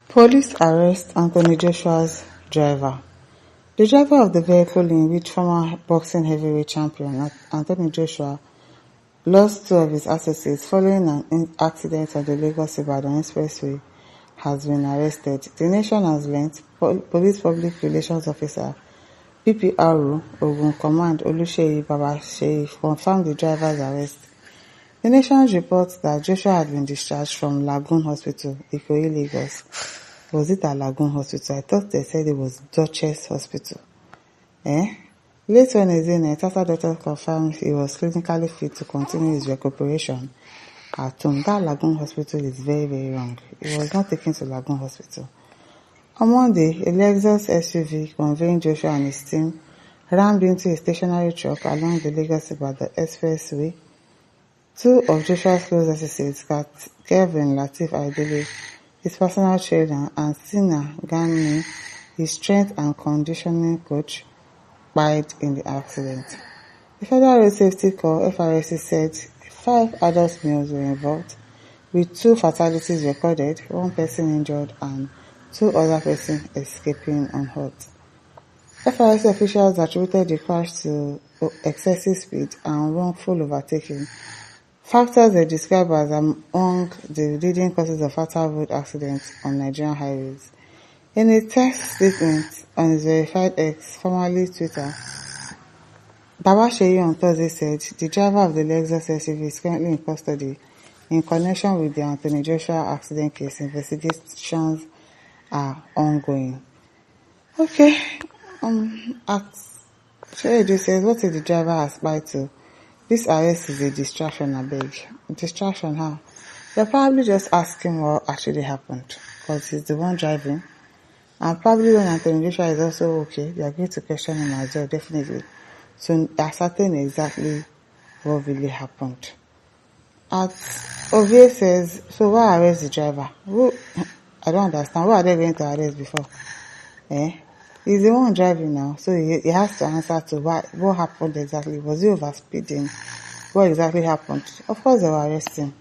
Police arrest Anthony Joshua's driver. The driver of the vehicle in which former boxing heavyweight champion Anthony Joshua lost two of his associates following an accident on the Lagos-Ibadan Expressway has been arrested. The Nation has learnt Police Public Relations Officer PPRO Ogun Command Oluseyi Babasheyi confirmed the driver's arrest. The Nation reports that Joshua had been discharged from Lagoon Hospital, Ikoyi, Lagos. Was it at Lagoon Hospital? I thought they said it was Duchess Hospital. Late Wednesday night, after doctors confirmed he was clinically fit to continue his recuperation at home. That Lagoon Hospital is very, very wrong. He was not taken to Lagoon Hospital. On Monday, a Lexus SUV conveying Joshua and his team rammed into a stationary truck along the Lagos-Ibadan Expressway. Two of Joshua's close associates, Kevin Lateef Aidele, his personal trainer, and Sina Gani, his strength and conditioning coach, died in the accident. The Federal Road Safety Corps (FRSC) said 5 adult males were involved, with 2 fatalities recorded, 1 person injured, and 2 other persons escaping unhurt. FRSC officials attributed the crash to excessive speed and wrongful overtaking. Factors were described as among the leading causes of fatal road accidents on Nigerian highways. In a text statement on his verified X, formerly Twitter, Babasheyi on Thursday said the driver of the Lexus SUV is currently in custody in connection with the Anthony Joshua accident case. Investigations are ongoing. Okay, Sheredu says, what if the driver aspired to? This arrest is a distraction, I beg. Distraction how? They're probably just asking what actually happened, because he's the one driving. And probably when Anthony Joshua is also okay, they are going to question him as well, definitely. So ascertain exactly what really happened. Ovie says, so why arrest the driver? I don't understand. Who are they going to arrest before? He's the one driving now, so he has to answer to what happened exactly. Was he overspeeding? What exactly happened? Of course they will arrest him.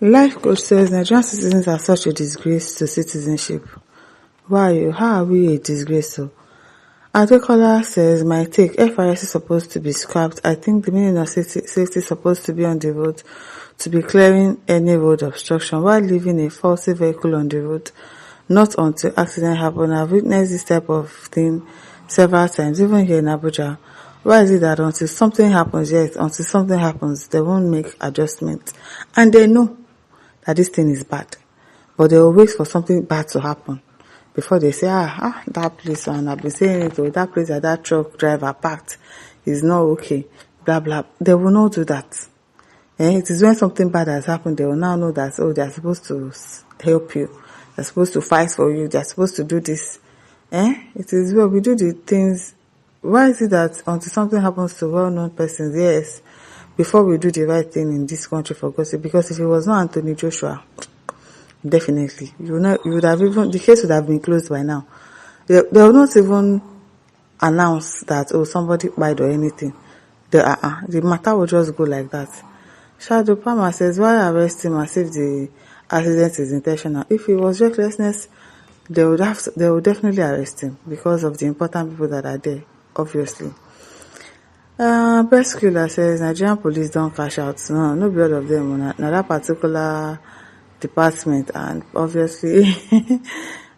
Life coach says Nigerian citizens are such a disgrace to citizenship. Why? How are we a disgrace? So, Adekola says, my take, FRS is supposed to be scrapped. I think the meaning of safety is supposed to be on the road, to be clearing any road obstruction while leaving a faulty vehicle on the road. Not until accident happen. I've witnessed this type of thing several times, even here in Abuja. Why is it that until something happens, they won't make adjustments? And they know that this thing is bad. But they will wait for something bad to happen before they say, that place, and I've been saying it, or that place that that truck driver parked is not okay, blah, blah. They will not do that. It is when something bad has happened, they will now know that, they are supposed to help you. They're supposed to fight for you. They're supposed to do this. It is where we do the things. Why is it that until something happens to well-known persons, yes, before we do the right thing in this country, for God's sake? Because if it was not Anthony Joshua, definitely, you would have even, the case would have been closed by now. They will not even announce that, somebody died or anything. The matter will just go like that. Shadow Palmer says, why arrest him as if the accident is intentional? If it was recklessness, they would definitely arrest him because of the important people that are there, obviously. Best Killer says Nigerian police don't cash out. No be all of them. Now that particular department, and obviously,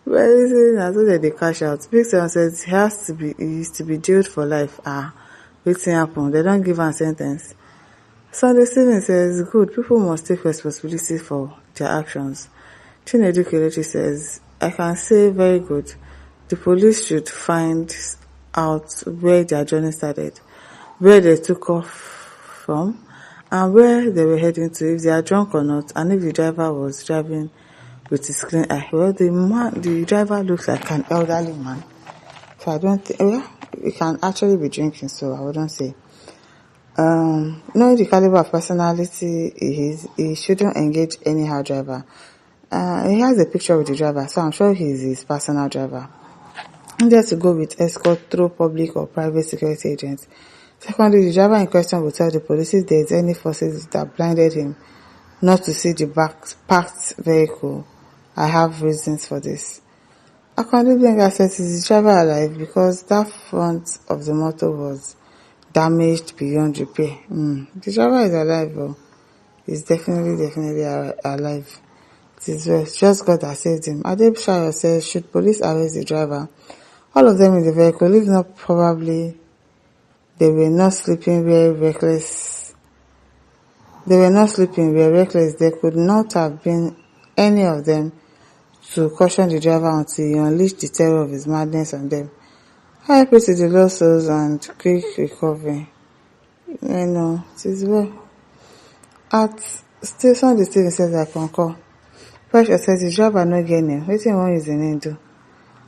that's what they cash out. Big Seven says he is to be jailed for life. Waiting happen. They don't give a sentence. Sunday Steven says, good, people must take responsibility for their actions. Chinedu Kelechi says, I can say very good. The police should find out where their journey started, where they took off from, and where they were heading to, if they are drunk or not, and if the driver was driving with his clean eye. Well, the driver looks like an elderly man. So I don't think, he can actually be drinking, so I wouldn't say. Knowing the caliber of personality he shouldn't engage anyhow driver. He has a picture with the driver, so I'm sure he's his personal driver. I'm there to go with escort through public or private security agents. Secondly, the driver in question will tell the police if there is any forces that blinded him not to see the parked vehicle I have reasons for this. According to Gbenga says, is the driver alive because that front of the motor was damaged beyond repair. The driver is alive, oh. He's definitely alive. It is well. It's just God that saved him. Adebshayo says, should police arrest the driver? All of them in the vehicle, if not probably they were not sleeping where reckless. They were not sleeping where reckless. There could not have been any of them to caution the driver until he unleashed the terror of his madness on them. I pray to the Lord souls and quick recovery. It is well. At station, the Stephen says I concur. Pressure says the driver no get name. Wetin one use the name do?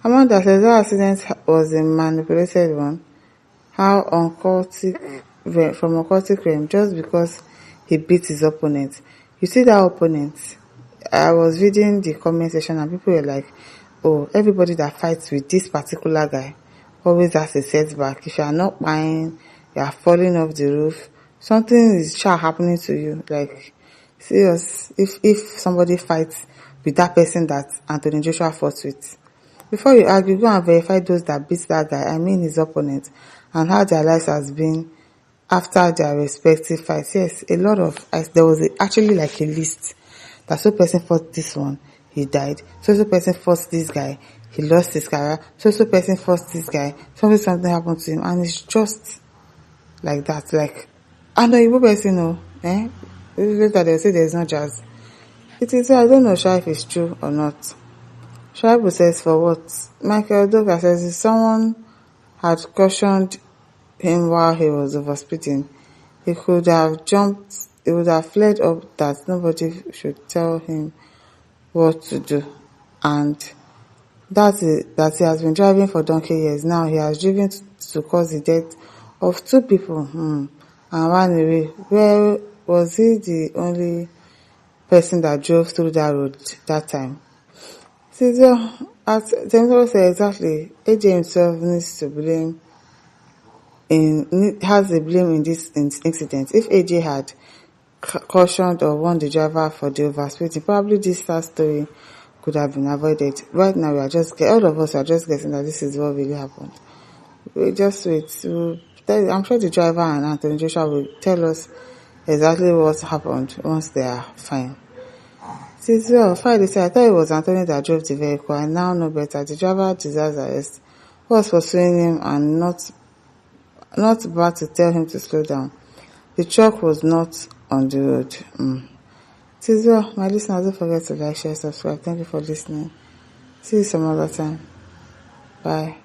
Amanda says that accident was a manipulated one. How from occultic realm, just because he beat his opponent. You see that opponent? I was reading the comment section and people were like, oh, everybody that fights with this particular guy always has a setback. If you are not buying, you are falling off the roof, something is happening to you. Like, serious, if somebody fights with that person that Anthony Joshua fought with, before you argue, go and verify those that beat that guy, his opponent, and how their lives has been after their respective fights. Yes, there was actually like a list that so person fought this one, he died. So person fought this guy, he lost his career. So person fought this guy, something happened to him, and it's just like that. Like, I know you person later they'll say there's no jazz. It is, I don't know if it's true or not. Shaibu says, for what? Michael Doka says, if someone had cautioned him while he was overspeeding, he would have fled up that nobody should tell him what to do. And that he has been driving for donkey years. Now he has driven to cause the death of 2 people and ran away. Where was he the only person that drove through that road that time? As Temple said exactly, AJ himself has the blame in this incident. If AJ had cautioned or warned the driver for the overspeeding, probably this sad story could have been avoided. Right now, all of us are just guessing that this is what really happened. We just wait. I'm sure the driver and Anthony Joshua will tell us exactly what happened once they are fine. Friday said, I thought it was Anthony that drove the vehicle. I now know better. The driver deserves arrest. Who was pursuing him and not bad to tell him to slow down. The truck was not on the road. My listeners, don't forget to like, share, subscribe. Thank you for listening. See you some other time. Bye.